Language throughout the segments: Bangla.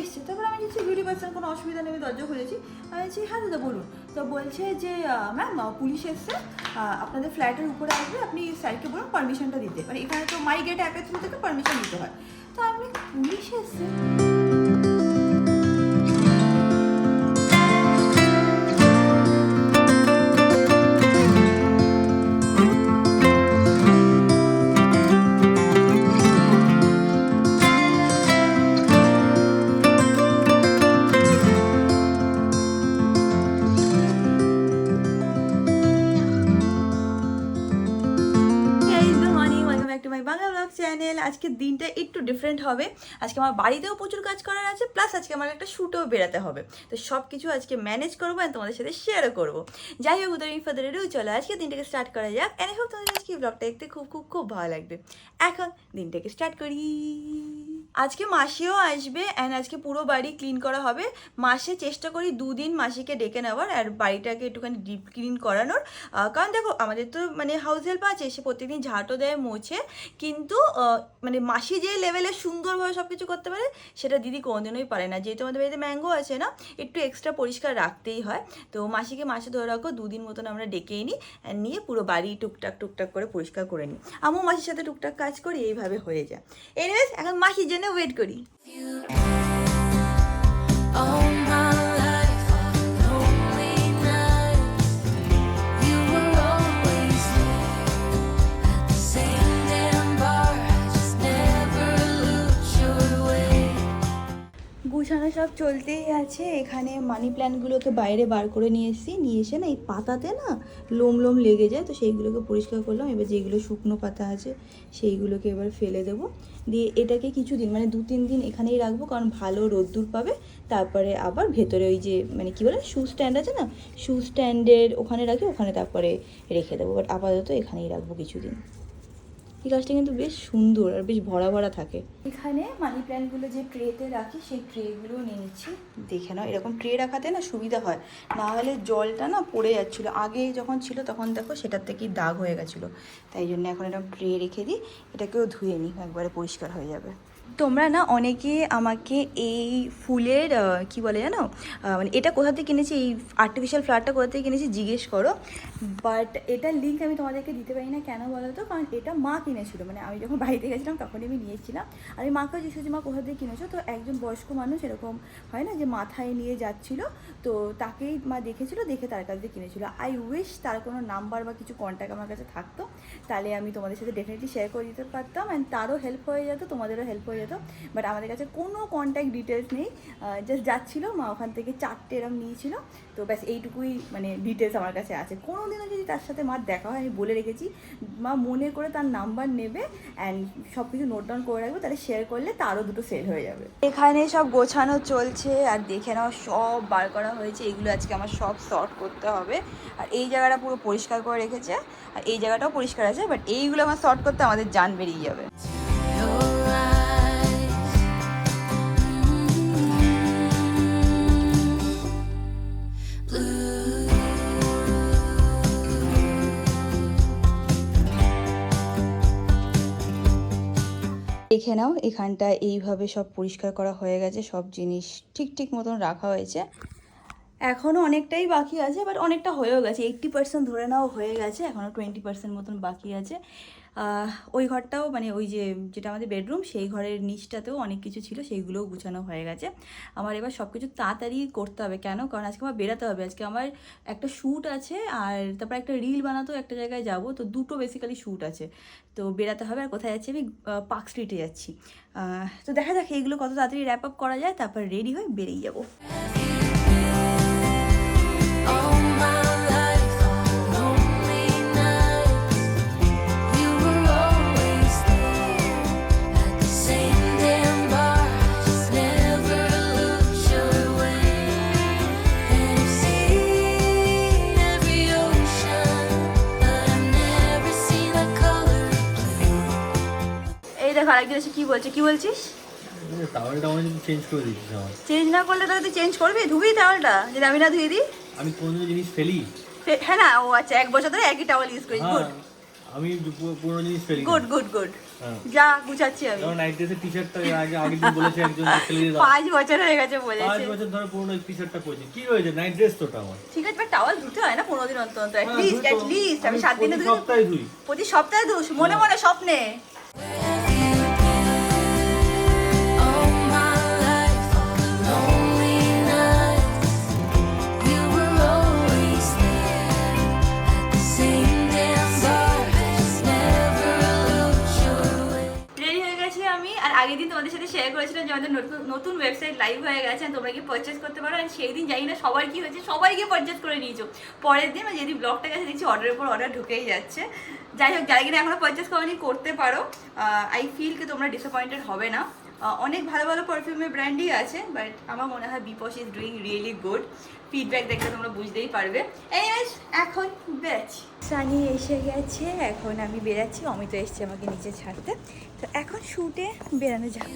এসছে। তারপর আমি বলছি বিউটি পার্সন, কোনো অসুবিধা নেই, দরজা খুলেছি। আমি বলছি হ্যাঁ দাদা বলুন। তো বলছে যে ম্যাম পুলিশ এসছে, আপনাদের ফ্ল্যাটের উপরে আসবে, আপনি স্যারকে বলুন পারমিশনটা দিতে। মানে এখানে তো মাই গেট অ্যাপের থ্রু থেকে পারমিশন দিতে হয়। তো আমি পুলিশ এসছে। Bangla blog channel. আজকের দিনটা একটু ডিফারেন্ট হবে। আজকে আমার বাড়িতেও প্রচুর কাজ করার আছে, প্লাস আজকে আমার একটা শ্যুটও বেরোতে হবে। তো সব কিছু আজকে ম্যানেজ করবো আর তোমাদের সাথে শেয়ারও করবো। যাই হোক, উদাহরণ ফাদার এরও চলো আজকে দিনটাকে স্টার্ট করা যাক। এনে হোক তোমাদের আজকে ব্লগটা দেখতে খুব খুব খুব ভালো লাগবে। এখন দিনটাকে স্টার্ট করি। আজকে মাসিও আসবে অ্যান্ড আজকে পুরো বাড়ি ক্লিন করা হবে। মাসে চেষ্টা করি 2 দিন মাসিকে ডেকে নেওয়ার আর বাড়িটাকে একটুখানি ডিপ ক্লিন করানোর। কারণ দেখো আমাদের তো মানে হাউস হেল্প আছে, সে প্রত্যেকদিন ঝাঁটও দেয়, মোছে, কিন্তু মানে মাসি যে লেভেলে সুন্দরভাবে সব কিছু করতে পারে সেটা দিদি কোনোদিনই পারে না। যেহেতু আমাদের বাড়িতে ম্যাঙ্গো আছে না, একটু এক্সট্রা পরিষ্কার রাখতেই হয়। তো মাসিকে মাসে ধরে রাখো 2 দিন মতন আমরা ডেকেই নিই, নিয়ে পুরো বাড়ি টুকটাক টুকটাক করে পরিষ্কার করে নিই। আমিও মাসির সাথে টুকটাক কাজ করি, এইভাবে হয়ে যায়। এনিওয়েজ এখন মাসির জন্য ওয়েট করি। গুছানো সব চলতেই আছে। এখানে মানি প্ল্যান্টগুলোকে বাইরে বার করে নিয়ে এসেছি, নিয়ে এসে না এই পাতাতে না লোম লোম লেগে যায়, তো সেইগুলোকে পরিষ্কার করলাম। এবার যেগুলো শুকনো পাতা আছে সেইগুলোকে এবার ফেলে দেবো। দিয়ে এটাকে কিছুদিন মানে 2-3 দিন এখানেই রাখবো, কারণ ভালো রোদ্দুর পাবে। তারপরে আবার ভেতরে ওই যে মানে কী বলে শু স্ট্যান্ড আছে না, শু স্ট্যান্ডের ওখানে রাখি, ওখানে তারপরে রেখে দেবো। বাট আপাতত এখানেই রাখবো কিছুদিন। এই গাছটা কিন্তু বেশ সুন্দর আর বেশ ভরা ভরা থাকে। এখানে মানি প্ল্যান্টগুলো যে ট্রেতে রাখি সেই ট্রেগুলো নিয়ে নিচ্ছি। দেখে নাও, এরকম ট্রে রাখাতে না সুবিধা হয়, না হলে জলটা না পড়ে যাচ্ছিলো। আগে যখন ছিল তখন দেখো সেটার থেকেই দাগ হয়ে গেছিলো, তাই জন্য এখন এরকম ট্রে রেখে দিই। এটাকেও ধুয়ে নিই, একবারে পরিষ্কার হয়ে যাবে। তোমরা না অনেকে আমাকে এই ফুলের কি বলে জানো, মানে এটা কোথা থেকে কিনেছি, এই আর্টিফিশিয়াল ফ্লাওয়ারটা কোথা থেকে কিনেছি জিজ্ঞেস করো। বাট এটার লিঙ্ক আমি তোমাদেরকে দিতে পারি না, কেন বলো তো, কারণ এটা মা কিনেছিল। মানে আমি যখন বাড়িতে গেছিলাম তখনই আমি নিয়েছিলাম। আমি মাকেও জিজ্ঞেস করছি মা কোথা থেকে কিনেছো। তো একজন বয়স্ক মানুষ এরকম হয় না যে মাথায় নিয়ে যাচ্ছিল, তো তাকেই মা দেখেছিল, দেখে তার কাছ থেকে কিনেছিল। আই উইশ তার কোনো নাম্বার বা কিছু কন্ট্যাক্ট আমার কাছে থাকতো, তাহলে আমি তোমাদের সাথে ডেফিনেটলি শেয়ার করে দিতে পারতাম অ্যান্ড তারও হেল্প হয়ে যেত, তোমাদেরও হেল্প হয়ে যেত। বাট আমাদের কাছে কোনো কন্ট্যাক্ট ডিটেলস নেই। জাস্ট যাচ্ছিলো, মা ওখান থেকে 4টে এরম নিয়েছিল। তো ব্যাস এইটুকুই মানে ডিটেলস আমার কাছে আছে। কোনো দিনও যদি তার সাথে মার দেখা হয়, আমি বলে রেখেছি মা মনে করে তার নাম্বার নেবে অ্যান্ড সব কিছু নোট ডাউন করে রাখবে, তাহলে শেয়ার করলে তারও 2টো সেল হয়ে যাবে। এখানে সব গোছানো চলছে আর দেখে নাও সব বার করা হয়েছে। এগুলো আজকে আমার সব সর্ট করতে হবে। আর এই জায়গাটা পুরো পরিষ্কার করে রেখেছে, আর এই জায়গাটাও পরিষ্কার আছে, বাট এইগুলো আমার সর্ট করতে আমাদের জান বেরিয়ে যাবে। দেখে নাও এখানটা এইভাবে সব পরিষ্কার করা হয়ে গেছে, সব জিনিস ঠিক ঠিক মতন রাখা হয়েছে। এখনও অনেকটাই বাকি আছে, বাট অনেকটা হয়েও গেছে, 80% ধরে নাও হয়ে গেছে, এখনও 20% মতন বাকি আছে। ওই ঘরটাও মানে ওই যেটা আমাদের বেডরুম, সেই ঘরের নিচটাতেও অনেক কিছু ছিল, সেইগুলোও গুছানো হয়ে গেছে। আমার এবার সব কিছু তাড়াতাড়ি করতে হবে, কেন, কারণ আজকে আমার বেরাতে হবে। আজকে আমার একটা শ্যুট আছে, আর তারপর একটা রিল বানাতেও একটা জায়গায় যাব। তো 2টো বেসিক্যালি শ্যুট আছে, তো বেরাতে হবে। আর কোথায় যাচ্ছি আমি, পার্ক স্ট্রিটে যাচ্ছি। তো দেখা যাক এইগুলো কত তাড়াতাড়ি র্যাপ আপ করা যায়, তারপর রেডি হয়ে বেরিয়ে যাবো। আরেকজন এসে কি বলছে, কি বলছিস? টাওয়ালটা আমি চেঞ্জ করে দিচ্ছি। চেঞ্জ না করলে তাহলে তুই চেঞ্জ করবি, ধুবি টাওয়ালটা, যদি আমি না ধুয়ে দিই? আমি কোন জিনিস ফেলি? হ্যাঁ না, ও আচ্ছা, 1 বছর ধরে একই টাওয়াল ইউজ করিস। গুড, আমি পুরনো জিনিস ফেলি। Good good good. হ্যাঁ। যা গুছাচ্ছি আমি। যেমন নাইট ড্রেসের টি-শার্টটা আগের দিন বলেছে একজন ফেলে দিলাম। 5 বছর হয়ে গেছে 5 বলেছে। বছর ধরে পুরনো টি-শার্টটা পরেছি। কি হয়েছে? নাইট ড্রেস তো ওটা আমার। ঠিক আছে, বাট টাওয়াল ধুতে হয় না 15 দিন অন্তর অন্তর, হ্যাঁ, ধুই তো। অ্যাটলিস্ট আমি 7 দিনে প্রতি ধুই। সপ্তাহে ধুই। প্রতি সপ্তাহে ধুস, মনে মনে স্বপ্নে। রেডি হয়ে গেছি আমি, আর আগের দিন তোমাদের সাথে শেয়ার করেছিলাম যে আমাদের নতুন ওয়েবসাইট লাইভ হয়ে গেছে, আর তোমরা গিয়ে পারচেস করতে পারো। আর সেই দিন জানি না সবার কি হয়েছে, সবাই গিয়ে পারচেস করে নিয়েছো। পরের দিন যেদিন ব্লগটা গেছে দেখছি অর্ডারের পর অর্ডার ঢুকেই যাচ্ছে। যাই হোক, যারা কিনা এখনো পারচেস করেনি করতে পারো। আই ফিল কি তোমরা ডিসঅ্যাপয়েন্টেড হবে না। অনেক ভালো ভালো পারফিউমের ব্র্যান্ডই আছে, বাট আমার মনে হয় BIPS is doing really good. Feedback দেখলে তোমরা বুঝতেই পারবে। এনিওয়েজ, এখন বেরাচ্ছি। সানি এসে গেছে, এখন আমি বেরাচ্ছি। অমিত এসছে আমাকে নিচে ছাড়তে। তো এখন শুটে বেরানো যাক।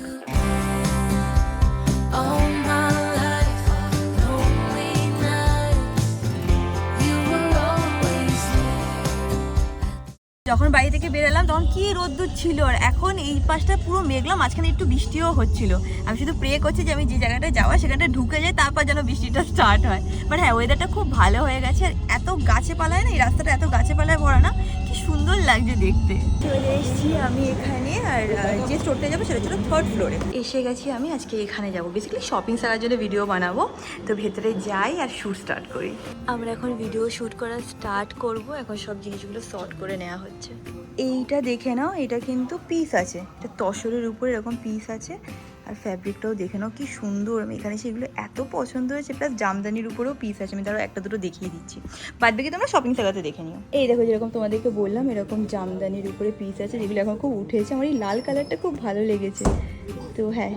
যখন বাড়ি থেকে বেরোলাম তখন কি রোদ্দুর ছিল, আর এখন এই পাশটা পুরো মেঘলা, মাঝখানে একটু বৃষ্টিও হচ্ছিল। আমি শুধু প্রে করছি যে আমি যে জায়গাটা যাওয়া সেখানটা ঢুকে যাই, তারপর যেন বৃষ্টিটা স্টার্ট হয়। বাট হ্যাঁ, ওয়েদারটা খুব ভালো হয়ে গেছে। আর এত গাছে পালায় না, এই রাস্তাটা এত গাছে পালায় ভরা না, কি সুন্দর লাগছে দেখতে। চলে এসেছি আমি এখানে, আর যে স্টোরটা যাবো সেটা ছিল 3rd ফ্লোরে। এসে গেছি আমি, আজকে এখানে যাবো বেসিক্যালি শপিং সারার জন্য ভিডিও বানাবো। তো ভেতরে যাই আর শ্যুট স্টার্ট করি। আমরা এখন ভিডিও শ্যুট করা স্টার্ট করব। এখন সব জিনিসগুলো সর্ট করে নেওয়া হচ্ছে। এইটা দেখে নাও, এটা কিন্তু পিস আছে, এটা তসরের উপরে এরকম পিস আছে। আর ফ্যাব্রিকটাও দেখে নাও কি সুন্দর। আমি এখানে সেগুলো এত পছন্দ হয়েছে, প্লাস জামদানির উপরেও পিস আছে। আমি তারও একটা দুটো দেখিয়ে দিচ্ছি, বাদ বাকি তোমরা শপিং সাগাতে দেখে নিও। এই দেখো, যেরকম তোমাদেরকে বললাম এরকম জামদানির উপরে পিস আছে, যেগুলো এখন খুব উঠেছে। আমার এই লাল কালারটা খুব ভালো লেগেছে। তো হ্যাঁ,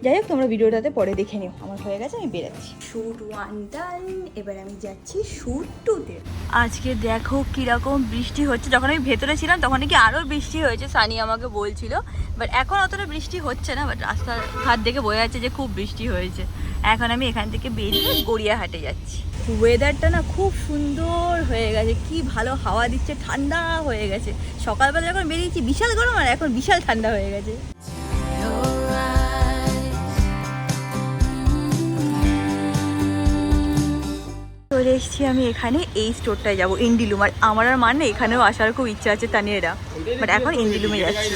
যাই হোক, তোমরা ভিডিওটাতে পরে দেখে নিও। আমার হয়ে গেছে, আমি বেরাচ্ছি। শ্যুট 1 ডান, এবার আমি যাচ্ছি শ্যুট 2-তে। আজকে দেখো কিরকম বৃষ্টি হচ্ছে। যখন আমি ভেতরে ছিলাম তখন নাকি আরও বৃষ্টি হয়েছে, সানি আমাকে বলছিল। বাট এখন অতটা বৃষ্টি হচ্ছে না, বাট রাস্তার ঘাট দেখে বোঝা যাচ্ছে যে খুব বৃষ্টি হয়েছে। এখন আমি এখান থেকে বেরিয়ে গড়িয়াহাটে যাচ্ছি। ওয়েদারটা না খুব সুন্দর হয়ে গেছে, কি ভালো হাওয়া দিচ্ছে, ঠান্ডা হয়ে গেছে। সকালবেলা যখন বেরিয়েছি বিশাল গরম, আর এখন বিশাল ঠান্ডা হয়ে গেছে। চলে এসেছি আমি এখানে, এই স্টোরটায় যাবো, ইন্ডিলুম। আর আমার আর মানে এখানেও আসার খুব ইচ্ছা আছে তানিয়েরা, বাট এখন ইন্ডিলুমে যাচ্ছি।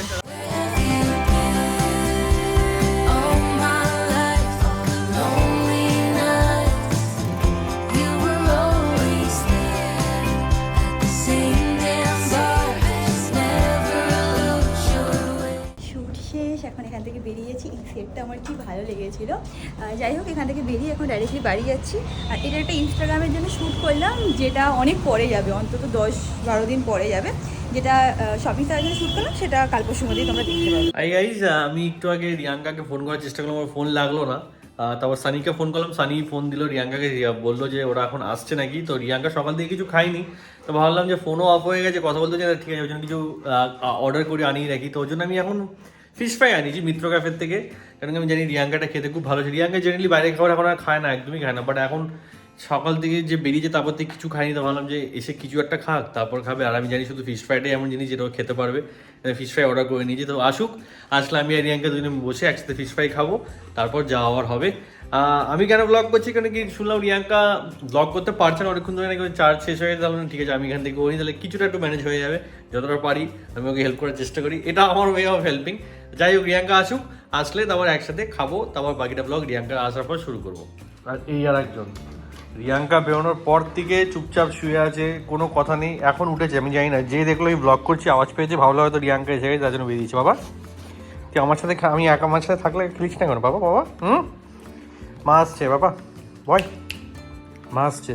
এখন এখান থেকে বেরিয়েছি। এই সেটটা আমার কি ভালো লেগেছিল। যাই হোক, এখান থেকে বেরিয়ে এখন ডাইরেক্টলি বাড়ি যাচ্ছি। আর এটা একটা ইনস্টাগ্রামের জন্য শ্যুট করলাম, যেটা অনেক পরে যাবে, অন্তত 10-12 দিন পরে যাবে। যেটা শপিং সাইজে শ্যুট করলাম সেটা কাল পরশুর মধ্যেই তোমরা দেখতে পাবে। হাই গাইস, আমি একটু আগে রিয়াঙ্কাকে ফোন করার চেষ্টা করলাম, আমার ফোন লাগলো না। তারপর সানিকে ফোন করলাম, সানি ফোন দিল রিয়াঙ্কাকে, বললো যে ওরা এখন আসছে নাকি। তো রিয়াঙ্কা সকাল থেকে কিছু খাইনি, তো ভাবলাম যে ফোনও অফ হয়ে গেছে, কথা বলতে চাই, ঠিক আছে ওই জন্য কিছু অর্ডার করে আনিয়ে রাখি। তো ওই জন্য আমি এখন ফিশ ফ্রাই আনিয়েছি মিত্র ক্যাফের থেকে, কারণ আমি জানি রিয়াঙ্কাটা খেতে খুব ভালো ছিল। রিয়াঙ্কা জেনারেলি বাইরে খাবার এখন আর খায় না, একদমই খায় না। বাট এখন সকাল থেকে যে বেরিয়েছে তারপর থেকে কিছু খাইনি, তো ভাবলাম যে এসে কিছু একটা খাক তারপর খাবে। আর আমি জানি শুধু ফিশ ফ্রাইটাই এমন জিনিস যেটা ও খেতে পারবে। ফিশ ফ্রাই অর্ডার করে নিয়েছি, তো আসুক। আসলে আমি আর রিয়াঙ্কা দুজনে বসে একসাথে ফিশ ফ্রাই খাবো, তারপর যাওয়ার হবে। আমি কেন ব্লগ করছি, কারণ কি শুনলাম রিয়াঙ্কা ব্লগ করতে পারছে না অনেকক্ষণ ধরে, নাকি চার্জ শেষ হয়ে গেছে। ঠিক আছে, আমি এখান থেকে করি, তাহলে কিছুটা একটু ম্যানেজ হয়ে যাবে। যতটা পারি আমি ওকে হেল্প করার চেষ্টা করি, এটা আমার ওয়ে অফ হেল্পিং। যাই হোক, রিয়াঙ্কা আসুক, আসলে তারপর একসাথে খাবো, তারপর বাকিটা ব্লগ রিয়াঙ্কা আসার পর শুরু করবো। আর এই আর একজন, রিয়াঙ্কা বেরোনোর পর থেকে চুপচাপ শুয়ে আছে, কোনো কথা নেই। এখন উঠেছে, আমি জানি না, যে দেখলো এই ব্লগ করছি আওয়াজ পেয়েছে, ভাবলো হয়তো রিয়াঙ্কা এসে গেছে, তার জন্য বেরিয়েছে। বাবা তুই আমার সাথে, আমি আমার সাথে থাকলে খেলিস না কেন বাবা? বাবা মা আসছে, বাবা বয়, মা আসছে।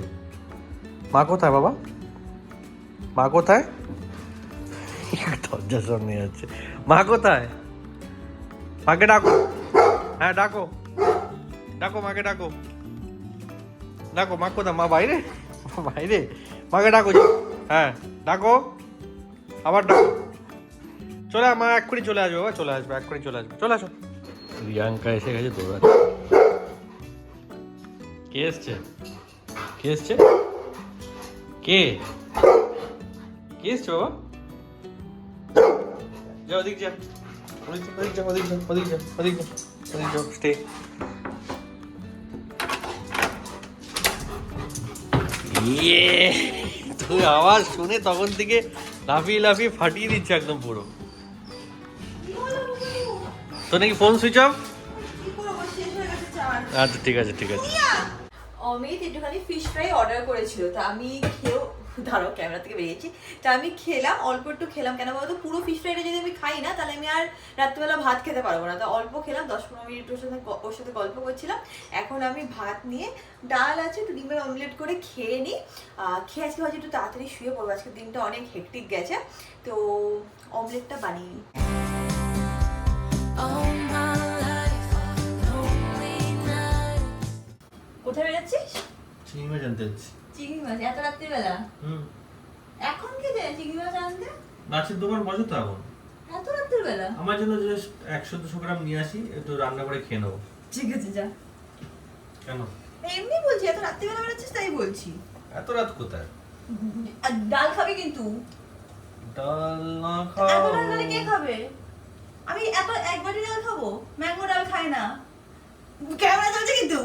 মা কোথায় বাবা? মা কোথায়? দরজার সামনে যাচ্ছে। মা কোথায়? মাকে ডাকো, হ্যাঁ ডাকো, ডাকো মাকে, ডাকো ডাকো। মা কোথায়? মা বাইরে, বাইরে। মাকে ডাকো, হ্যাঁ ডাকো, আবার ডাকো। চলে মা এক্ষুনি চলে আসবে, বাবা চলে আসবে, এক্ষুনি চলে আসবে, চলে আসো। রিয়াঙ্কা এসে গেছে, দৌড়া। কে এসছে? কে এসছে? কে কে এসছে বাবা? যা ওদিক যা, ওদিক যা, ওদিক যা, ওদিক যা, ওদিক যা, ওদিক যা, স্টে। তুই আওয়াজ শুনে তখন থেকে লাফিয়ে লাফিয়ে ফাটিয়ে দিচ্ছে একদম পুরো। তো নাকি ফোন সুইচ অফ? আচ্ছা ঠিক আছে ঠিক আছে। অমিত একটুখানি ফিশ ফ্রাই অর্ডার করেছিল, তা আমি খেয়েও, ধরো ক্যামেরা থেকে বেরিয়েছি, তা আমি খেলাম, অল্প একটু খেলাম। কেন বলতো, পুরো ফিশ ফ্রাইটা যদি আমি খাই না তাহলে আমি আর রাত্রিবেলা ভাত খেতে পারবো না। তা অল্প খেলাম, 10-15 মিনিট ওর সাথে গল্প করছিলাম। এখন আমি ভাত নিয়ে, ডাল আছে, একটু ডিমের অমলেট করে খেয়ে নিই। খেয়ে আজকে ভাবছি একটু তাড়াতাড়ি শুয়ে পড়বো, আজকে দিনটা অনেক হেক্টিক গেছে, তো অমলেটটা বানিয়ে নিই। কোথায় বেরোচ্ছিস? চিংড়ি মাছ আনতে যাচ্ছি। চিংড়ি মাছ এত রাত্রিবেলা? এখন কে যায় চিংড়ি মাছ আনতে? মাছের দোকান বসে তো এখন। এত রাত্রিবেলা? আমার জন্য জাস্ট 100-200 গ্রাম নিয়ে আসি, একটু রান্না করে খেয়ে নেবো। ঠিক আছে যা। কেন? এমনি বলছি, এত রাত্রিবেলা বেরোচ্ছিস তাই বলছি। এত রাত কোথায়? আর ডাল খাবি কিন্তু। ডাল না এত খাও। ডাল তাহলে কে খাবে? আমি এত এক বাটি ডাল খাবো? ম্যাঙ্গো ডাল খাই না। ক্যামেরা চলছে কিন্তু।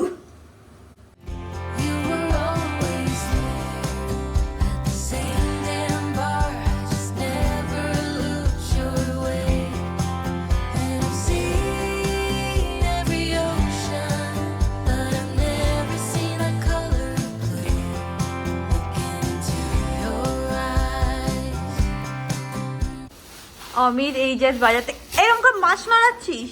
অমিত এই জাস্ট বাজার থেকে এরকম করে মাছ মারাচ্ছিস?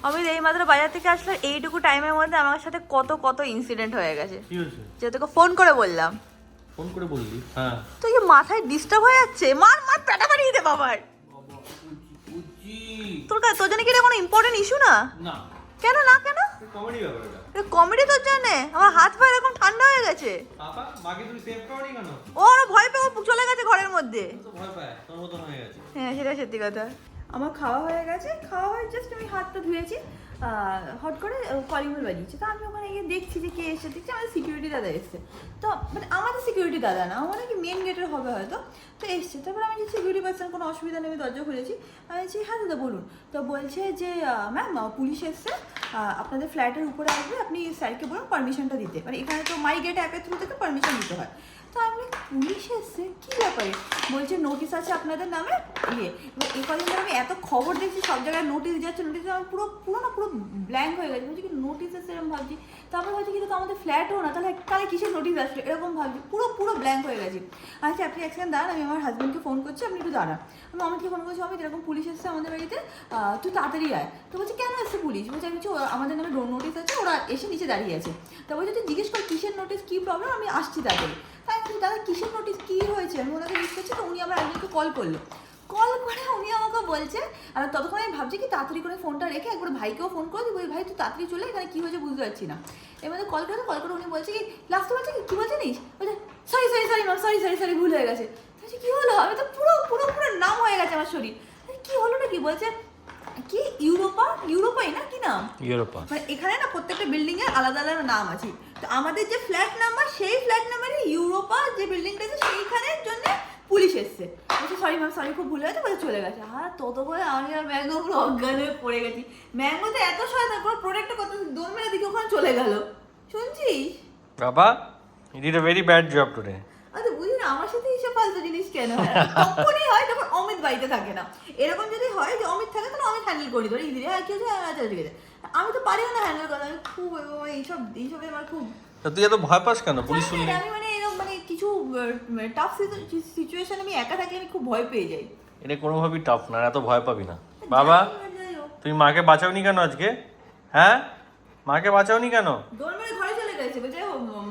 অমিত এই মাত্র বাজার থেকে আসলে এইটুকু টাইমের মধ্যে আমার সাথে কত কত ইনসিডেন্ট হয়ে গেছে। কি হয়েছে? যে তোকে ফোন করে বললাম। ফোন করে বললি? হ্যাঁ। তো কি মাথায় ডিস্টার্ব হয়ে যাচ্ছে? মার মার পেটা মারিয়ে দে বাবার। তোর জন্য কি এটা কোনো ইম্পর্টেন্ট ইস্যু না? না। কেন না কেন? কমেডি ব্যাপার এটা। কমেডি তোর জন্য? আমার হাত পা এরকম ঠান্ডা হয়ে গেছে। বাবা মাকে তুই সেভ করনি কেন? ও ওরা ভয় পেয়ে চলে গেছে ঘরের মধ্যে। তো ভয় পায়, তোর মতন হয়ে গেছে। হ্যাঁ সেটা সত্যি কথা। আমার খাওয়া হয়ে গেছে, খাওয়া হয়ে জাস্ট আমি হাতটা ধুয়েছি, হট করে কলিং বেল বাজিয়েছি। তো আমি ওখানে গিয়ে দেখছি যে কে এসে, দেখছি আমাদের সিকিউরিটি দাদা এসছে। তো মানে আমাদের সিকিউরিটি দাদা না, আমার নাকি মেন গেটের হবে হয়তো। তো এসছে, তারপর আমি যে সিকিউরিটি পার্সন, কোনো অসুবিধা নেই, আমি দরজা খুলেছি। আমি বলছি হ্যাঁ দাদা বলুন। তো বলছে যে ম্যাম পুলিশ এসছে, আপনাদের ফ্ল্যাটের উপরে আসবে, আপনি স্যারকে বলুন পারমিশনটা দিতে। মানে এখানে তো মাই গেট অ্যাপের থ্রু থেকে পারমিশন দিতে হয়। তো আমি পুলিশ এসছে কী ব্যাপারে? বলছে নোটিশ আছে আপনাদের নামে। এবার এই কদিন ধরে আমি এত খবর দেখছি, সব জায়গায় নোটিশ যাচ্ছে, নোটিশ আমার পুরো ব্ল্যাঙ্ক হয়ে গেছে। বলছি কি নোটিশ এসে এরকম ভাবছি, তারপর ভাবছি কিন্তু তো আমাদের ফ্ল্যাটও না, তাহলে কালে কিসের নোটিশ আসলো এরকম ভাবছি, পুরো ব্ল্যাঙ্ক হয়ে গেছি। আচ্ছা আপনি এক সেকেন্ড দাঁড়ান, আমি আমার হাজব্যান্ডকে ফোন করছি, আপনি একটু দাঁড়ান। আমি অমিতকে ফোন করছি, অমিত এরকম পুলিশ এসছে আমাদের বাড়িতে, তুই তাড়াতাড়ি আয়। তো বলছি কেন এসছে পুলিশ? বলছি আমি আমাদের নামে নোটিশ আছে, ওরা এসে নিচে দাঁড়িয়ে আছে। তো বলছি তুই জিজ্ঞেস কর কিসের নোটিশ, কী প্রবলেম, আমি আসছি তাড়াতাড়ি। তাই বলছি দাদা কিসের নোটিশ, কী হয়েছে? আমি ওনাকে জিজ্ঞেস করছি। তো উনি আমার একজনকে কল করলো, কল করে উনি আমাকে বলছে, আর ততক্ষণ আমি ভাবছি কি তাড়াতাড়ি করে ফোনটা রেখে একবার ভাইকেও ফোন করে দিই, ভাই তুই তাড়াতাড়ি চলে, এখানে কী হয়েছে বুঝতে পারছি না। এবার কল করে উনি বলছে কি লাস্টে বলছে কী বলছে নিস, বলছে সরি ম্যাম, সরি ভুল হয়ে গেছে। বলছি কী হলো? আমি তো পুরো নাম হয়ে গেছে আমার শরীর। কী হলো নাকি? বলছে কি ইউরোপাই না কি নাম? ইউরোপা। মানে এখানে না প্রত্যেকটা বিল্ডিং এর আলাদা আলাদা নাম আছে। তো আমাদের যে ফ্ল্যাট নাম্বার, সেই ফ্ল্যাট নাম্বারে ইউরোপা যে বিল্ডিংটা আছে সেইখানের জন্য পুলিশ এসছে। বলছে সরি ম্যাম, সরি খুব ভুল হয়েছে, বলে চলে গেছে। তত করে আমি আর ম্যাঙ্গো পুরো অজ্ঞান হয়ে পড়ে গেছি। ম্যাঙ্গোতে এত শয়তান, পুরো প্রোডাক্টটা কত দৌড় মেরে দিকে ওখানে চলে গেল। শুনছিস বাবা, you did a very bad job today. আচ্ছা বুঝি না আমার সাথে এইসব ফালতু জিনিস কেন হয়? তখনই হয় যখন অমিত বাড়িতে থাকে না। এরকম যদি হয় যে অমিত থাকে তাহলে অমিত হ্যান্ডেল করি ধরে ইজিলি, কি হচ্ছে আচ্ছা ঠিক আছে। আমি তো পারিও না হ্যান্ডেল করা, আমি খুব এইসবে আমার খুব। তুই এত ভয় পাস কেন পুলিশ শুনলে? আমি মানে এরকম মানে কিছু টাফ সিচুয়েশন আমি একা থাকলে আমি খুব ভয় পেয়ে যাই। এটা কোনোভাবেই টাফ না, এত ভয় পাবি না। বাবা তুমি মাকে বাঁচাওনি কেন আজকে? হ্যাঁ মাকে বাঁচাওনি কেন? দৌড় মেরে ঘরে চলে গেছে, বলছে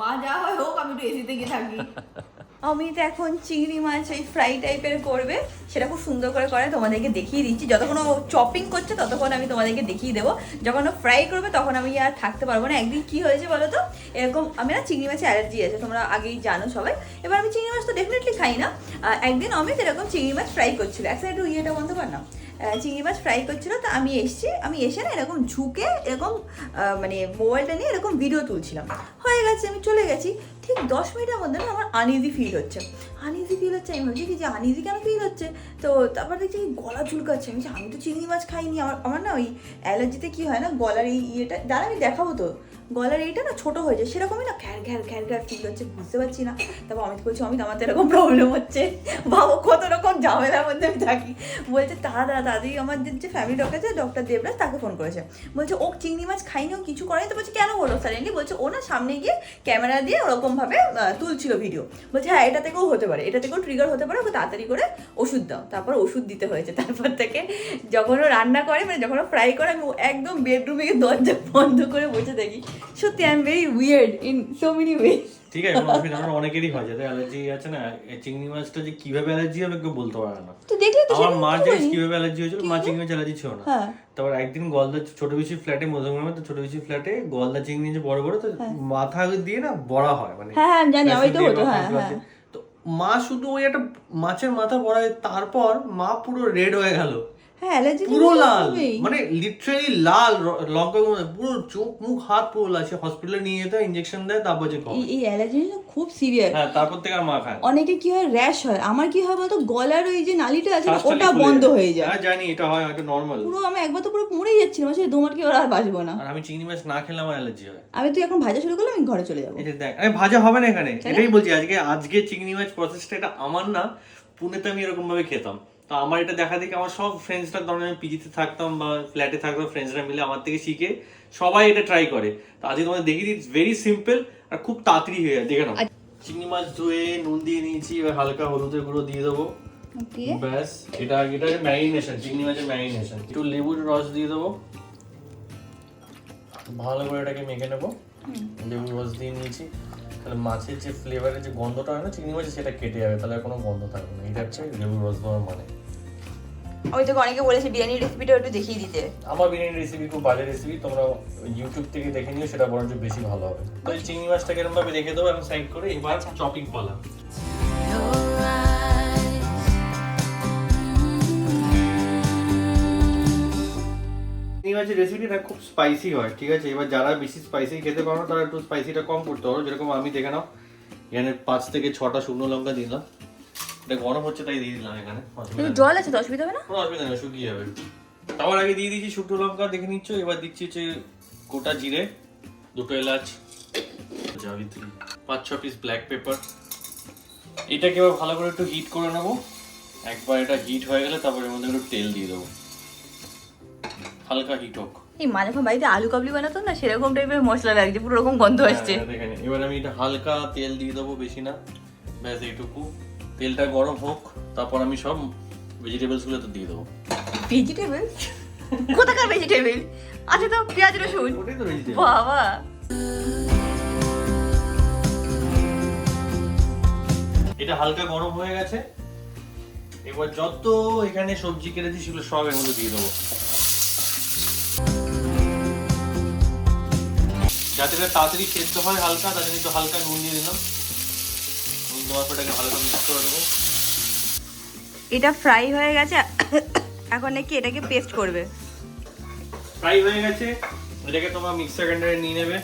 মা যা হয় হোক, আমি একটু এসিতে গিয়ে থাকি। অমিত এখন চিংড়ি মাছ এই ফ্রাই টাইপের করবে, সেটা খুব সুন্দর করে তোমাদেরকে দেখিয়ে দিচ্ছি। যতক্ষণ ও চপিং করছে ততক্ষণ আমি তোমাদেরকে দেখিয়ে দেবো, যখন ও ফ্রাই করবে তখন আমি আর থাকতে পারবো না। একদিন কি হয়েছে বলো তো, এরকম আমি না চিংড়ি মাছে অ্যালার্জি আছে, তোমরা আগেই জানো সবাই। এবার আমি চিংড়ি মাছ তো ডেফিনেটলি খাই না। একদিন অমিত এরকম চিংড়ি মাছ ফ্রাই করছিল, এক সাইড ইয়েটা বন্ধ কর না, চিংড়ি মাছ ফ্রাই করছিল, তো আমি এসে না এরকম ঝুঁকে এরকম মানে মোবাইলটা নিয়ে এরকম ভিডিও তুলছিলাম, হয়ে গেছে, আমি চলে গেছি। ঠিক 10 মিনিটের মধ্যে না আমার আনইজি ফিল হচ্ছে। আমি ভাবছি কি যে আনইজি কেন ফিল হচ্ছে, তো তারপর দেখছি গলা চুলকাচ্ছে। আমি তো চিংড়ি মাছ খাইনি, আমার না ওই অ্যালার্জিতে কি হয় না, গলার এই ইয়েটা দাঁড়া আমি দেখাবো তো, গলার এইটা না ছোটো হয়ে যায়, সেরকমই না ঘ্যার ঘ্যার ফিল হচ্ছে, বুঝতে পারছি না। তারপর অমিত বলছি, অমিত আমার তো এরকম প্রবলেম হচ্ছে, ভাবো কত রকম ঝামেলার মধ্যে আমি থাকি। বলছে তাড়াতাড়ি আমাদের যে ফ্যামিলি ডক্টর আছে ডক্টর দেবরাজ, তাকে ফোন করেছে, বলছে ও চিংড়ি মাছ খাইনি, ও কিছু করেনি। তো বলছে কেন বলো সাডেনলি, বলছে ও না সামনে গিয়ে ক্যামেরা দিয়ে ওরকমভাবে তুলছিল ভিডিও, বলছে হ্যাঁ এটা থেকেও হতে পারে, এটা থেকেও ট্রিগার হতে পারে, ওকে তাড়াতাড়ি করে ওষুধ দাও। তারপর ওষুধ দিতে হয়েছে। তারপর থেকে যখন ও রান্না করে, মানে যখন ও ফ্রাই করে, আমি একদম বেডরুমে গিয়ে দরজা বন্ধ করে বসে থাকি। সত্যি I am very weird in so many ways. ঠিক আছে, কোনো অসুবিধা না, অনেকেরই হয় যাদের অ্যালার্জি আছে না, এই চিংড়ি মাছটা যে কিভাবে অ্যালার্জি হবে কেউ বলতে পারে না। তো দেখলে তো আমার মার যে কিভাবে অ্যালার্জি হয়েছিল, মা চিংড়ি মাছ অ্যালার্জি ছিল না। তারপর একদিন গলদা ছোট বেশি ফ্ল্যাটে, মধ্যমগ্রামে তো ছোট বেশি ফ্ল্যাটে গলদা চিংড়ি যে বড় বড়, তো মাথা দিয়ে না বড়া হয়, মানে হ্যাঁ আমি জানি, ওই তো হতো। হ্যাঁ তো মা শুধু ওই একটা মাছের মাথা বড়ায়, তারপর মা পুরো রেড হয়ে গেল, হ্যাঁ অ্যালার্জি পুরো লাল, মানে লিটারালি লাল, লঙ্কা পুরো চোখ মুখ হাত পুরো লাল। সে হসপিটালে নিয়ে যেতে ইনজেকশন দেয়, তারপর যে এই অ্যালার্জি খুব সিভিয়ার। হ্যাঁ, তারপর থেকে আর মা খায়। অনেকে কি হয় র্যাশ হয়, আমার কি হয় বলতো, গলার ওই যে নালিটা আছে ওটা বন্ধ হয়ে যায়। হ্যাঁ জানি, এটা হয়, এটা নরমাল। পুরো আমি একবার তো পুরো মরেই যাচ্ছিলাম, সে দোমাট কি আর বাঁচবো না। আর আমি চিংড়ি মাছ না খেলে আমার অ্যালার্জি হয়। আমি তো এখন ভাজা শুরু করলাম, আমি ঘরে চলে যাবো। এটা দেখ, আরে ভাজা হবে না এখানে, এটাই বলছি। আজকে চিংড়ি মাছ প্রসেসটা এটা আমার না, পুনেতে আমি এরকম ভাবে খেতাম। তো আমার এটা দেখা দেখি আমার সব ফ্রেন্ডসরা, ধরুন আমি পিজিতে থাকতাম বা ফ্ল্যাটে থাকতাম, ফ্রেন্ডসরা মিলে আমার থেকে শিখে সবাই এটা ট্রাই করে। তো আজকে তোমাদের দেখিয়ে দিই, ইটস ভেরি সিম্পল আর খুব তাড়াতাড়ি হয়ে যায়। দেখে নাও, চিংড়ি মাছ ধুয়ে নুন দিয়ে নিয়েছি, এবার হালকা হলুদের গুঁড়ো দিয়ে দেবো, ব্যাস। এটা ম্যারিনেশন, চিংড়ি মাছের ম্যারিনেশন। একটু লেবুর রস দিয়ে দেবো, ভালো করে এটাকে মেখে নেবো। লেবুর রস দিয়ে নিয়েছি, তাহলে মাছের যে ফ্লেভারের যে গন্ধটা হয় না চিংড়ি মাছের, সেটা কেটে যাবে, তাহলে আর কোনো গন্ধ থাকবে না। এটা হচ্ছে লেবুর রস দেওয়ার মানে। ওই তো অনেকে বলেছে বিরিয়ানির রেসিপিটা একটু দেখিয়ে দিতে। আমার বিরিয়ানির রেসিপি খুব বাজে রেসিপি, তোমরা ইউটিউব থেকে দেখে নিও, সেটা বরঞ্চ বেশি ভালো হবে। তো এই চিংড়ি মাছটাকে এরকম ভাবে রেখে দেবো এবং সাইড করে। এবার চপিং পালা। চিংড়ি মাছের রেসিপিটা খুব স্পাইসি হয়, ঠিক আছে? এবার যারা বেশি স্পাইসি খেতে পারো তারা একটু স্পাইসিটা কম করতে পারো। যেরকম আমি দেখে নাও, এখানে 5 থেকে 6টা শুকনো লঙ্কা দিলাম, এটা গরম হচ্ছে তাই দিয়ে দিলাম। এখানে জল আছে তো অসুবিধা হবে না? কোনো অসুবিধা নেই, শুকিয়ে যাবে। তারপর আগে দিয়ে দিয়েছি শুকনো লঙ্কা, দেখে নিচ্ছ। এবার দিচ্ছি হচ্ছে গোটা জিরে, 2টো এলাচ, জাবিত্রী, 5-6 পিস ব্ল্যাক পেপার। এটাকে এবার ভালো করে একটু হিট করে নেবো। একবার এটা হিট হয়ে গেলে তারপর এর মধ্যে একটু তেল দিয়ে দেবো, হালকা হিট হোক। এই মানে যখন বাড়িতে আলু কাবলি বানাতো না, সেরকম টাইপের মশলা লাগছে, পুরো রকম গন্ধ আসছে। এবার আমি এটা হালকা তেল দিয়ে দেবো, বেশি না, ব্যাস এইটুকু। তেলটা গরম হোক, তারপর আমি সব ভেজিটেবলস গুলো তো দিয়ে দেবো। ভেজিটেবল? কোথাকার ভেজিটেবল? আচ্ছা তো পেঁয়াজ রসুন, ওটাই তো ভেজিটেবল। বাবা। এটা হালকা গরম হয়ে গেছে, এবার যত এখানে সবজি কেটেছি সেগুলো সব এর মধ্যে দিয়ে দেবো, যাতে এটা তাড়াতাড়ি সেদ্ধ হয় হালকা। তার জন্য একটু হালকা নুন দিয়ে দিলাম। নুন দেওয়ার পর এটাকে হালকা মিক্স করে দেবো। এটা ফ্রাই হয়ে গেছে, এখন নাকি এটাকে পেস্ট করবে। ফ্রাই হয়ে গেছে, এটাকে তোমরা মিক্সার গ্রাইন্ডারে নিয়ে নেবে,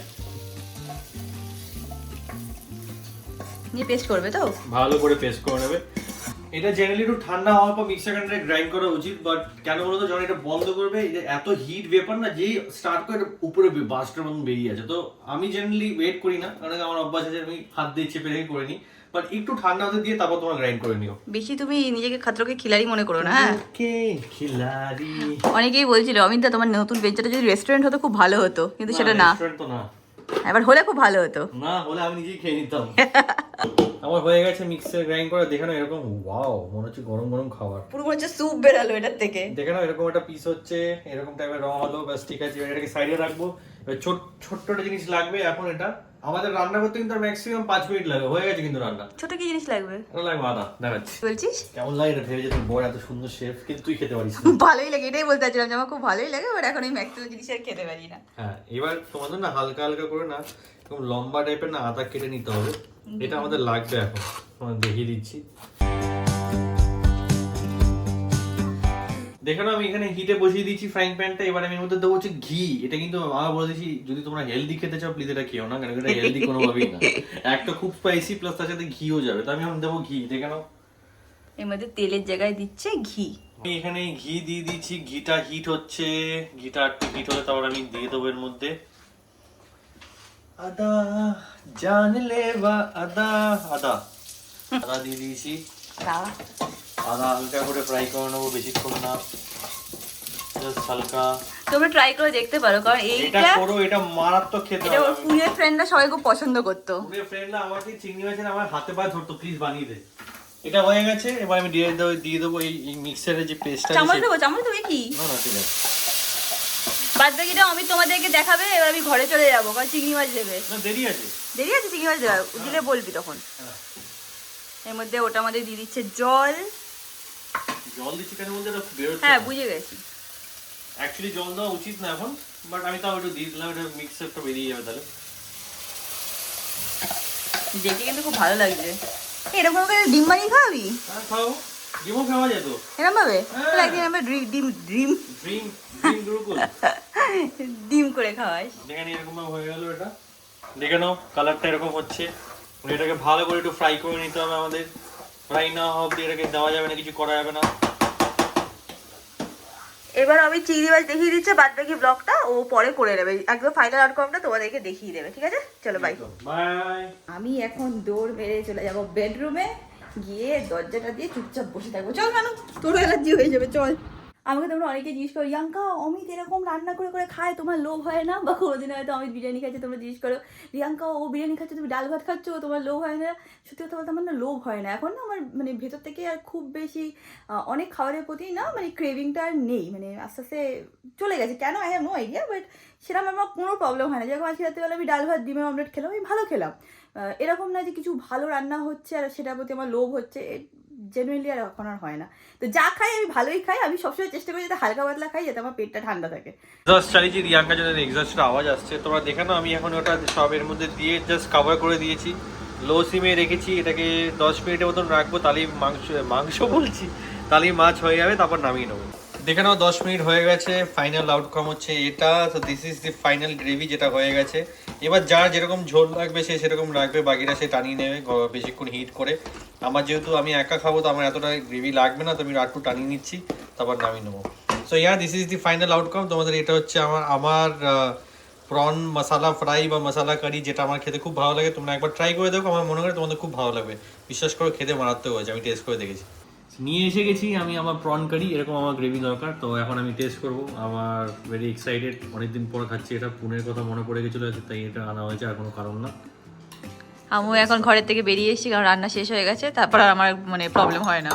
নিয়ে পেস্ট করবে তো ভালো করে পেস্ট করে নেবে। এটা জেনারেলি একটু ঠান্ডা হওয়ার পর মিক্সার গ্রাইন্ডারে গ্রাইন্ড করা উচিত, বাট কেন বলতো, যখন এটা বন্ধ করবে, এটা এত হিট ভেপার না, যেই স্টার্ট করে উপরে বাস্টের মতন বেরিয়ে আছে। তো আমি জেনারেলি ওয়েট করি না, কারণ আমার অভ্যাস আছে, আমি হাত দিয়ে চেপে রেখে করে নিই। বাট একটু ঠান্ডা হতে দিয়ে তারপর তোমরা গ্রাইন্ড করে নিও। বেশি তুমি নিজেকে খাতরকে খিলাড়ি মনে করো না। হ্যাঁ, খিলাড়ি। অনেকেই বলছিল অমিতা তোমার নতুন ভেঞ্চারটা যদি রেস্টুরেন্ট হতো খুব ভালো হতো, কিন্তু সেটা না। রেস্টুরেন্ট তো না, এবার হলে খুব ভালো হতো। না হলে আমি নিজেই খেয়ে নিতাম। আমার হয়ে গেছে মিক্সার গ্রাইন্ড করা, দেখে নাও এরকম, ওয়াও, মনে হচ্ছে গরম গরম খাবার। পুরো মনে হচ্ছে স্যুপ বেরালো এটার থেকে। দেখে নাও এরকম একটা পিস হচ্ছে, এরকম টাইপের রং হলো, ব্যাস ঠিক আছে। এটাকে সাইডে রাখবো। এবার ছোট্ট একটা জিনিস লাগবে এখন। এটা আমাদের রান্না করতে কিন্তু ম্যাক্সিমাম 5 মিনিট লাগে, হয়ে গেছে কিন্তু রান্না। ছোট কি জিনিস লাগবে? এটা লাগবে আদা, দেখাচ্ছি। বলছিস কেমন লাগে এটা ভেবে, যে তুই বড় এত সুন্দর শেফ, কিন্তু তুই খেতে পারিস না। ভালোই লাগে, এটাই বলতে চাচ্ছিলাম যে আমার খুব ভালোই লাগে, বাট এখন আমি ম্যাক্সিমাম জিনিস আর খেতে পারি না। হ্যাঁ, এবার তোমাদের না হালকা হালকা করে না এরকম লম্বা টাইপের না আদা কেটে নিতে হবে। এটা আমাদের লাগবে এখন, তোমাদের দেখিয়ে দিচ্ছি। দেখো না আমি এখানে হিটে বসিয়ে দিয়েছি ফ্রাইং প্যানটা, এবার আমি এর মধ্যে দেবো হচ্ছে ঘি। এটা কিন্তু মা বলে দিয়েছি যদি তোমরা হেলদি খেতে চাও প্লিজ এটা খেও না, কারণ এটা হেলদি কোনোভাবেই না। একটা খুব স্পাইসি প্লাস তার সাথে ঘিও যাবে, তো আমি এখন দেবো ঘি। দেখে নাও এর মধ্যে তেলের জায়গায় দিচ্ছে ঘি। আমি এখানে ঘি দিয়ে দিচ্ছি, ঘিটা হিট হচ্ছে, ঘিটা একটু হিট হলে তারপর আমি দিয়ে দেবো এর মধ্যে আদা, জানলে বা আদা, আদা আদা দিয়ে দিয়েছি। আদা হালকা করে ফ্রাই করে নেবো, বেশিক্ষণ না, জাস্ট হালকা। তোমরা ট্রাই করে দেখতে পারো, কারণ এটা এইটা করো, এটা মারাত্মক খেতে এটা ওর হবে। পুনের ফ্রেন্ডরা সবাই খুব পছন্দ করতো। পুনের ফ্রেন্ডরা আমাকে চিংড়ি মাছের আমার হাতে পায়ে ধরতো, প্লিজ বানিয়ে দে। এটা হয়ে গেছে, এবার আমি দিয়ে দেবো এই মিক্সারের যে পেস্টটা। চামচ দেবো? চামচ দেবো কি? না না ঠিক আছে, বাদ বাকিটা আমি তোমাদেরকে দেখাবে, এবার আমি ঘরে চলে যাবো, কারণ চিংড়ি মাছ দেবে। না দেরি আছে। দেরি আছে চিংড়ি মাছ দেওয়ার, দিলে বলবি তখন। এর মধ্যে ওটা আমাদের দিয়ে দিচ্ছে জল। জল দিচ্ছি কেন বলতে এটা বেরোচ্ছে। হ্যাঁ বুঝে গেছি। অ্যাকচুয়ালি জল দেওয়া উচিত না এখন, বাট আমি তাও একটু দিয়ে দিলাম, এটা মিক্সারটা বেরিয়ে যাবে তাহলে। দেখে কিন্তু খুব ভালো লাগছে। এরকম করে ডিম বানিয়ে খাওয়াবি? হ্যাঁ খাও, ডিমও খাওয়া যেত এরকম ভাবে? হ্যাঁ। তাহলে একদিন আমরা ডিম ড্রিম ড্রিম গুরুকুল ডিম করে খাওয়াই। দেখেন এরকম হয়ে গেল। এটা দেখে নাও কালারটা এরকম হচ্ছে, এটাকে ভালো করে একটু ফ্রাই করে নিতে হবে আমাদের। ফ্রাই না হওয়া অব্দি এটাকে দেওয়া যাবে না, কিছু করা যাবে না। এবার আমি চিংড়ি মাছ দেখিয়ে দিচ্ছে, বাদ বাকি ব্লগটা ও পরে করে নেবে, একদম ফাইনাল আউটকামটা তোমাদেরকে দেখিয়ে দেবে, ঠিক আছে? চলো বাই বাই। আমি এখন দৌড় মেরে চলে যাব বেডরুমে, গিয়ে দরজাটা দিয়ে চুপচাপ বসে থাকবো। চল কেন, তোর অ্যালার্জি হয়ে যাবে, চল। আমাকে তোমরা অনেকে জিজ্ঞেস করো, রিয়াঙ্কা অমিত এরকম রান্না করে করে খায়, তোমার লোভ হয় না? বা কোনোদিন হয়তো অমিত বিরিয়ানি খাচ্ছে, তোমরা জিজ্ঞেস করো রিয়াঙ্কা ও বিরিয়ানি খাচ্ছে, তুমি ডাল ভাত খাচ্ছ, তোমার লোভ হয় না? সত্যি কথা বলতে আমার না লোভ হয় না এখন, না আমার মানে ভেতর থেকে আর খুব বেশি অনেক খাবারের প্রতি না মানে ক্রেভিংটা আর নেই, মানে আস্তে আস্তে চলে গেছে। কেন I have no idea, but সেরকম আমার কোনো প্রবলেম হয় না। যেরকম আজকে রাত্রিবেলা আমি ডাল ভাত ডিমের অমলেট খেলাম, আমি ভালো খেলাম। এরকম না যে কিছু ভালো রান্না হচ্ছে আর সেটার প্রতি আমার লোভ হচ্ছে, জেনুইনলি আর এখন আর হয় না। তো যা খাই আমি ভালোই খাই, আমি সবসময় চেষ্টা করি যাতে হালকা পাতলা খাই, যাতে আমার পেটটা ঠান্ডা থাকে। এক্সস্ট চালিয়েছি, রিয়াঙ্কা জন্য এক্সস্টের আওয়াজ আসছে, তোমরা দেখে নাও। আমি এখন ওটা সব এর মধ্যে দিয়ে জাস্ট কভার করে দিয়েছি, লো সিমে রেখেছি। এটাকে 10 মিনিটের মতন রাখবো, তাহলেই মাংস বলছি, তাহলেই মাছ হয়ে যাবে, তারপর নামিয়ে নেবো। দেখে নাও 10 মিনিট হয়ে গেছে, ফাইনাল আউটকাম হচ্ছে এটা। তো this is the final gravy যেটা হয়ে গেছে। এবার যার যেরকম ঝোল লাগবে সে সেরকম রাখবে, বাকিটা সে টানিয়ে নেবে বেশিক্ষণ হিট করে। আমার যেহেতু আমি একা খাবো, তো আমার এতটা গ্রেভি লাগবে না, তো আমি একটু টানিয়ে নিচ্ছি, তারপর নামিয়ে নেবো। So this is the final outcome. তোমাদের এটা হচ্ছে আমার প্রন মশালা ফ্রাই বা মশালা কারি, যেটা আমার খেতে খুব ভালো লাগে। তোমরা একবার ট্রাই করে দেখো, আমার মনে হয় তোমাদের খুব ভালো লাগবে। বিশ্বাস করো খেতে মারাত্মক হয়েছে, আমি টেস্ট করে দেখেছি। নিয়ে এসে গেছি আমি আমার প্রন কারি, এরকম আমার গ্রেভি দরকার, তো এখন আমি টেস্ট করবো। আমার ভেরি এক্সাইটেড, অনেকদিন পর খাচ্ছি এটা, পুনের কথা মনে পড়ে গেছিলো, তাই এটা আনা হয়েছে, আর কোনো কারণ না। আমিও এখন ঘরের থেকে বেরিয়ে এসেছি, কারণ রান্না শেষ হয়ে গেছে, তারপর আর আমার মানে প্রবলেম হয় না।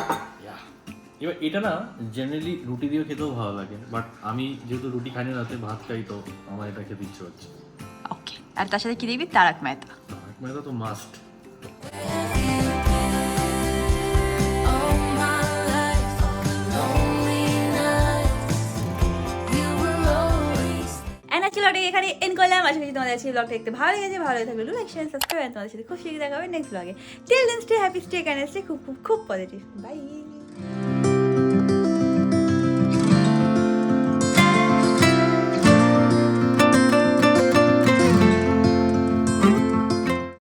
এবার এটা না জেনারেলি রুটি দিয়েও খেতেও ভালো লাগে, বাট আমি যেহেতু রুটি খাই না, রাতে ভাত খাই, তো আমার এটা খেতে ইচ্ছে হচ্ছে। ওকে, আর তার সাথে কি দেখবি? তারক মেহতা। তারক মেহতা তো মাস্ট। এখানে এন্ড করলাম। আশা করি তোমাদের আজকে ব্লগটা দেখতে ভালো লেগেছে। ভালো লাগে থাকলে লাইক শেয়ার সাবস্ক্রাইব, তোমাদের সাথে খুব শীঘ্রই দেখা হবে নেক্সট ব্লগে। Till then stay happy, stay kind, stay খুব খুব খুব পজিটিভ। বাই।